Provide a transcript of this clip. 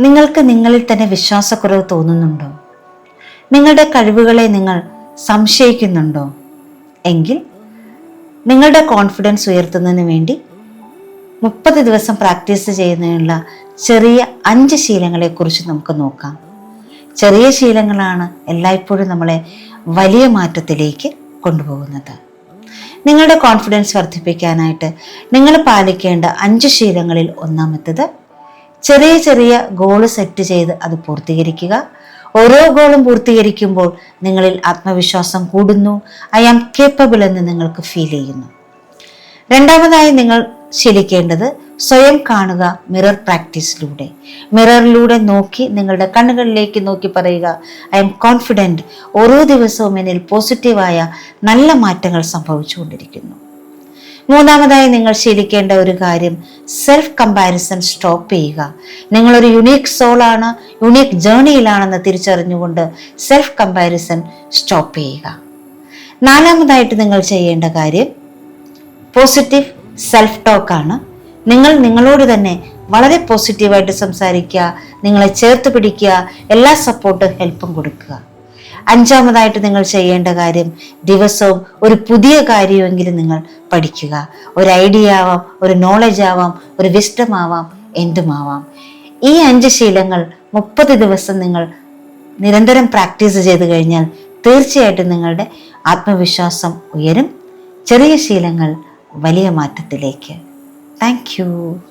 നിങ്ങൾക്ക് നിങ്ങളിൽ തന്നെ വിശ്വാസക്കുറവ് തോന്നുന്നുണ്ടോ? നിങ്ങളുടെ കഴിവുകളെ നിങ്ങൾ സംശയിക്കുന്നുണ്ടോ? എങ്കിൽ നിങ്ങളുടെ കോൺഫിഡൻസ് ഉയർത്തുന്നതിന് വേണ്ടി 30 ദിവസം പ്രാക്ടീസ് ചെയ്യുന്നതിനുള്ള ചെറിയ 5 ശീലങ്ങളെക്കുറിച്ച് നമുക്ക് നോക്കാം. ചെറിയ ശീലങ്ങളാണ് എല്ലായ്പ്പോഴും നമ്മളെ വലിയ മാറ്റത്തിലേക്ക് കൊണ്ടുപോകുന്നത്. നിങ്ങളുടെ കോൺഫിഡൻസ് വർദ്ധിപ്പിക്കാനായിട്ട് നിങ്ങൾ പാലിക്കേണ്ട 5 ശീലങ്ങളിൽ ഒന്നാമത്തേത്, ചെറിയ ചെറിയ ഗോൾ സെറ്റ് ചെയ്ത് അത് പൂർത്തീകരിക്കുക. ഓരോ ഗോളും പൂർത്തീകരിക്കുമ്പോൾ നിങ്ങളിൽ ആത്മവിശ്വാസം കൂടുന്നു. ഐ ആം കേപ്പബിൾ എന്ന് നിങ്ങൾക്ക് ഫീൽ ചെയ്യുന്നു. രണ്ടാമതായി നിങ്ങൾ ശീലിക്കേണ്ടത് സ്വയം കാണുക. മിറർ പ്രാക്ടീസിലൂടെ, മിററിലൂടെ നോക്കി നിങ്ങളുടെ കണ്ണുകളിലേക്ക് നോക്കി പറയുക, ഐ എം കോൺഫിഡൻറ്റ്. ഓരോ ദിവസവും എന്നിൽ പോസിറ്റീവായ നല്ല മാറ്റങ്ങൾ സംഭവിച്ചുകൊണ്ടിരിക്കുന്നു. മൂന്നാമതായി നിങ്ങൾ ശീലിക്കേണ്ട ഒരു കാര്യം, സെൽഫ് കമ്പാരിസൺ സ്റ്റോപ്പ് ചെയ്യുക. നിങ്ങളൊരു യുണീക്ക് സോളാണ്, യുണീക്ക് ജേർണിയിലാണെന്ന് തിരിച്ചറിഞ്ഞുകൊണ്ട് സെൽഫ് കമ്പാരിസൺ സ്റ്റോപ്പ് ചെയ്യുക. നാലാമതായിട്ട് നിങ്ങൾ ചെയ്യേണ്ട കാര്യം പോസിറ്റീവ് സെൽഫ് ടോക്കാണ്. നിങ്ങൾ നിങ്ങളോട് തന്നെ വളരെ പോസിറ്റീവായിട്ട് സംസാരിക്കുക, നിങ്ങളെ ചേർത്ത് പിടിക്കുക, എല്ലാ സപ്പോർട്ടും ഹെൽപ്പും കൊടുക്കുക. അഞ്ചാമതായിട്ട് നിങ്ങൾ ചെയ്യേണ്ട കാര്യം, ദിവസവും ഒരു പുതിയ കാര്യമെങ്കിലും നിങ്ങൾ പഠിക്കുക. ഒരു ഐഡിയ ആവാം, ഒരു നോളജ് ആവാം, ഒരു വിസ്ഡം ആവാം, എന്തുമാവാം. ഈ 5 ശീലങ്ങൾ 30 ദിവസം നിങ്ങൾ നിരന്തരം പ്രാക്ടീസ് ചെയ്ത് കഴിഞ്ഞാൽ തീർച്ചയായിട്ടും നിങ്ങളുടെ ആത്മവിശ്വാസം ഉയരും. ചെറിയ ശീലങ്ങൾ വലിയ മാറ്റത്തിലേക്ക്. Thank you.